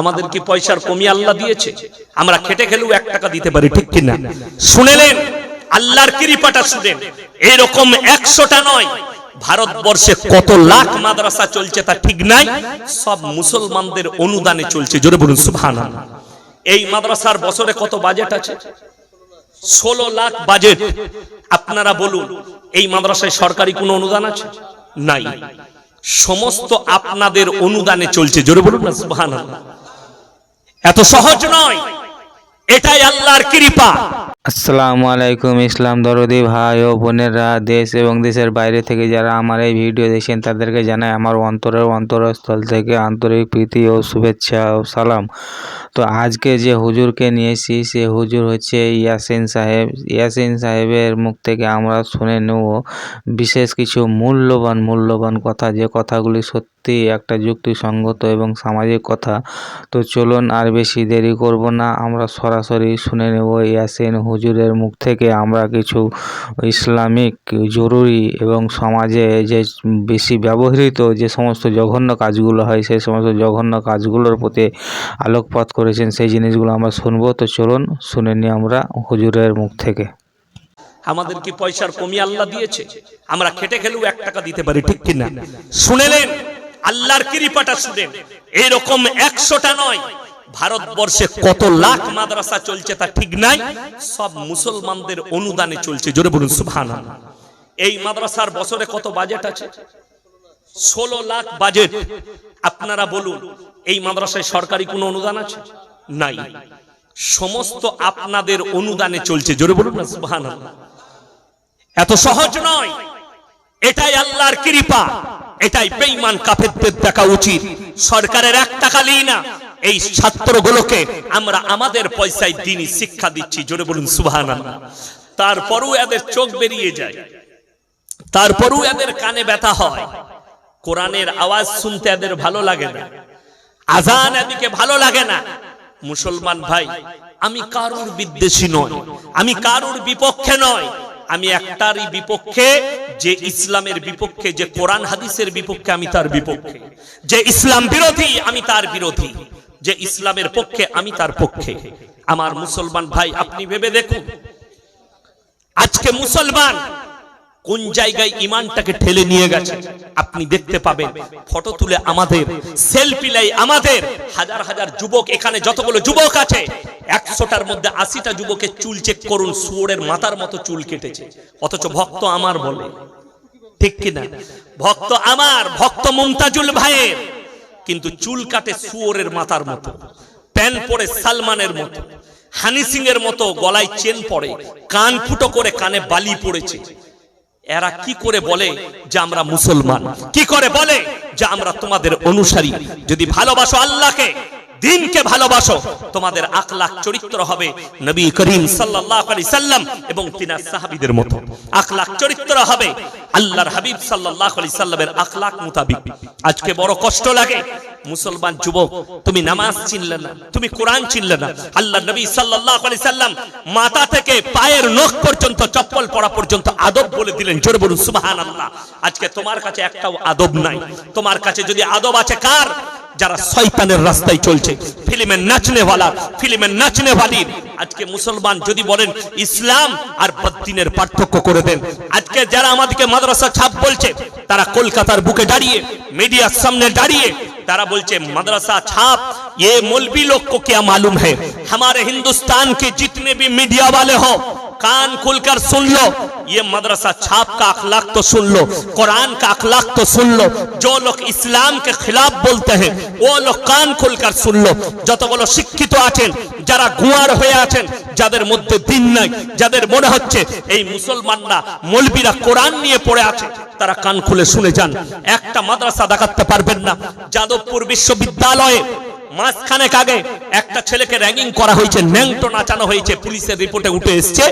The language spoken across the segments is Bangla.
আমাদের কি পয়সার কমি আল্লাহ দিয়েছে? আমরা খেটে খেলেও 1 টাকা দিতে পারি, ঠিক কিনা? শুনেলেন আল্লাহর কৃপাটা, শুনেন এরকম 100টা নয়, ভারতবর্ষে কত লাখ মাদ্রাসা চলছে তা ঠিক নাই, সব মুসলমানদের অনুদানে চলছে। জোরে বলুন সুবহানাল্লাহ। এই মাদ্রাসার বছরে কত বাজেট আছে? 16 লাখ বাজেট। আপনারা বলুন এই মাদ্রাসায় সরকারি কোনো অনুদান আছে? নাই, সমস্ত আপনাদের অনুদানে চলছে। জোরে বলুন না সুবহানাল্লাহ। এত সহজ নয়, এটাই আল্লাহর কৃপা। আসসালামু আলাইকুম ইসলাম দরদি ভাই ও বোনেরা, দেশ এবং দেশের বাইরে থেকে যারা আমার এই ভিডিও দেখছেন তাদেরকে জানাই আমার অন্তরস্থল থেকে আন্তরিক প্রীতি ও শুভেচ্ছা ও সালাম। তো আজকে যে হুজুরকে নিয়েছি সে হুজুর হচ্ছে ইয়াসিন সাহেব। ইয়াসিন সাহেবের মুখ থেকে আমরা শুনে নেব বিশেষ কিছু মূল্যবান কথা, যে কথাগুলি সত্যি একটা যুক্তিসঙ্গত এবং সামাজিক কথা। তো চলুন আর বেশি দেরি করব না, আমরা সরাসরি শুনে নেব ইয়াসিন হুজুরের মুখ থেকে আমরা কিছু ইসলামিক জরুরি এবং সমাজে যে বেশি ব্যবহৃত যে সমস্ত জঘন্য কাজগুলো হয় সেই সমস্ত জঘন্য কাজগুলোর প্রতি আলোকপাত করেছেন, সেই জিনিসগুলো আমরা শুনবো। তো চলুন শুনে নিই আমরা হুজুরের মুখ থেকে। আমাদের কি পয়সার কমি আল্লাহ দিয়েছে? আমরা খেটে খেলেও 1 টাকা দিতে পারি, ঠিক কিনা? শুনেলেন আল্লাহর কৃপাটা, শুনেন এরকম 100টা নয়, ভারতবর্ষে কত লাখ মাদ্রাসা চলছে তা ঠিক নাই, সব মুসলমানদের অনুদানে চলছে। জোরে বলুন সুবহানাল্লাহ। এই মাদ্রাসার বছরে কত বাজেট আছে? 16 লাখ বাজেট। আপনারা বলুন এই মাদ্রাসায় সরকারি কোনো অনুদান আছে? নাই, সমস্ত আপনাদের অনুদানে চলছে। জোরে বলুন না সুবহানাল্লাহ। এত সহজ নয়, এটাই আল্লাহর কৃপা। এটাই বেঈমান কাফেরদের দেখা উচিত। সরকারের 1 টাকা নেই না, এই ছাত্রগুলোকে আমরা আমাদের পয়সায় দ্বীনি শিক্ষা দিচ্ছি। জোরে বলুন সুবহানাল্লাহ। তারপরও এদের চোখ বেরিয়ে যায়, তারপরও এদের কানে ব্যথা হয়, কোরআনের আওয়াজ শুনতে এদের ভালো লাগে না, আজান এদিকে ভালো লাগে না। মুসলমান ভাই, আমি কারুর বিদ্বেষী নয়, আমি কারুর বিপক্ষে নয়, আমি একটারই বিপক্ষে, যে ইসলামের বিপক্ষে, যে কোরআন হাদিসের বিপক্ষে আমি তার বিপক্ষে, যে ইসলাম বিরোধী আমি তার বিরোধী, যে ইসলামের পক্ষে আমি তার পক্ষে। আমার মুসলমান ভাই, আপনি ভেবে দেখুন আজকে মুসলমান কোন জায়গায় ইমানটাকে ঠেলে নিয়ে গেছে। আপনি দেখতে পাবেন ফটো তুলে আমাদের, সেলফি লাই আমাদের, হাজার হাজার যুবক, এখানে যতগুলো যুবক আছে 100টার মধ্যে 80টা যুবকের চুল চেক করুন, শুয়োরের মাথার মতো চুল কেটেছে, অথচ ভক্ত আমার বলে, ঠিক কিনা? ভক্ত আমার, ভক্ত মুমতাজুল ভাইয়ের, কিন্তু চুল কাটে শুয়োরের মাথার মতো, প্যান্ট পরে সালমানের মতো, হানি সিং এর মতো গলায় চেন পরে, কান ফুটো করে কানে বালি পড়েছে। এরা কি করে বলে যে আমরা মুসলমান? কি করে বলে যে আমরা তোমাদের অনুসারী? যদি ভালোবাসো আল্লাহকে, দ্বীনকে ভালোবাসো, তোমাদের আখলাক চরিত্র হবে নবী করিম সাল্লাল্লাহু আলাইহি সাল্লাম এবং তিনার সাহাবীদের মতো। আখলাক চরিত্র হবে আল্লাহর হাবিব সাল্লাল্লাহু আলাইহি সাল্লামের আখলাক মোতাবেক। আজকে বড় কষ্ট লাগে, মুসলমান যুবক তুমি নামাজ চিনলে না, তুমি কোরআন চিনলে না। আল্লাহর নবী সাল্লাল্লাহু আলাইহি সাল্লাম মাথা থেকে পায়ের নখ পর্যন্ত, চপ্পল পরা পর্যন্ত আদব বলে দিলেন। জোরে বলুন সুবহানাল্লাহ। আজকে তোমার কাছে একটাও আদব নাই। তোমার কাছে যদি আদব আছে, কার? যারা শয়তানের রাস্তায় চলছে, ফিল্মের নাচনেওয়ালা, ফিল্মের নাচনেওয়ালির। আজকে মুসলমান যদি বলেন ইসলাম আর বদ্দিনের পার্থক্য করে দেন। আজকে যারা আমাদেরকে মাদ্রাসা ছাপ বলছে, তারা কলকাতার বুকে দাঁড়িয়ে, মিডিয়ার সামনে দাঁড়িয়ে तारा बोलचे मदरसा छाप, ये मौलवी लोग को क्या मालूम है। हमारे हिंदुस्तान के जितने भी मीडिया वाले हो कान खुलकर सुन लो, ये मदरसा छाप का अखलाक तो सुन लो, कुरान का अखलाक तो सुन लो। जो लोग इस्लाम के खिलाफ बोलते हैं वो लोग कान खुलकर सुन लो। যতগুলো শিক্ষিত আছেন, যারা গুয়ার হয়ে আছেন, যাদের মধ্যে দিন নাই, যাদের মনে হচ্ছে এই মুসলমানরা মৌলবীরা কোরআন নিয়ে পড়ে আছে, তারা কান খুলে শুনে যান। একটা মাদ্রাসা দেখাতে পারবেন না। যাদবপুর বিশ্ববিদ্যালয়ে মাসখানেক আগে একটা ছেলেকে র্যাগিং করা হয়েছে, ন্যাংটো নাচানো হয়েছে, পুলিশের রিপোর্টে উঠে এসেছে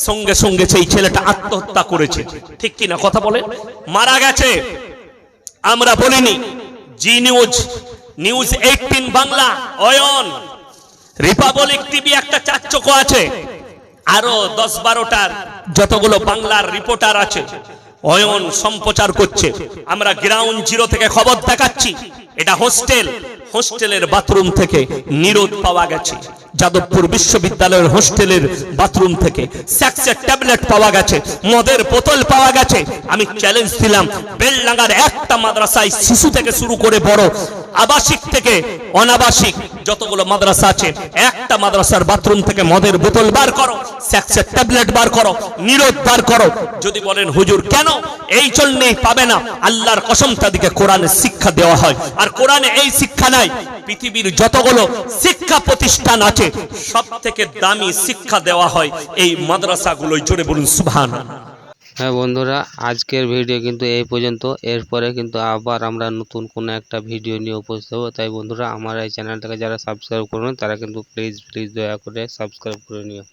সঙ্গে সঙ্গে সেই ছেলেটা আত্মহত্যা করেছে। ঠিক কি না কথা বলেন? মারা গেছে। আমরা বলিনি। Zee news, news 18 Bangla, Ayan, Republic TV একটা চারচোখো আছে, আরো 10-12টার যতগুলো বাংলার রিপোর্টার আছে অয়ন সম্প্রচার করছে। আমরা গ্রাউন্ড জিরো থেকে খবর দেখাচ্ছি। এটা হোস্টেল, হোস্টেলের বাথরুম থেকে নিরোধ পাওয়া গেছে। যাদবপুর বিশ্ববিদ্যালয়ের হোস্টেলের বাথরুম থেকে সেক্সের ট্যাবলেট পাওয়া গেছে, মদের বোতল পাওয়া গেছে। আমি চ্যালেঞ্জ দিলাম, বেলডাঙ্গার একটা মাদ্রাসায় শিশু থেকে শুরু করে বড়, আবাসিক থেকে অনাবাসিক যতগুলো মাদ্রাসা আছে, একটা মাদ্রাসার বাথরুম থেকে মদের বোতল বার করো, সেক্সের ট্যাবলেট বার করো, নিরোধ বার করো। যদি বলেন হুজুর কেন, এই জন্যই পাবে না, আল্লাহর কসম তাদেরকে কোরআনে শিক্ষা দেওয়া হয়। আর কোরআনে এই শিক্ষা নাই। পৃথিবীর যতগুলো শিক্ষা প্রতিষ্ঠান আছে সব থেকে দামি শিক্ষা দেওয়া হয় এই মাদ্রাসাগুলোই। জোরে বলুন সুবহানাল্লাহ। হ্যাঁ বন্ধুরা, আজকের ভিডিও কিন্তু এই পর্যন্ত। এরপরে কিন্তু আবার আমরা নতুন কোনো একটা ভিডিও নিয়ে উপস্থিত হবো। তাই বন্ধুরা, আমার এই চ্যানেলটাকে যারা সাবস্ক্রাইব করুন তারা কিন্তু প্লিজ দয়া করে সাবস্ক্রাইব করে নিও।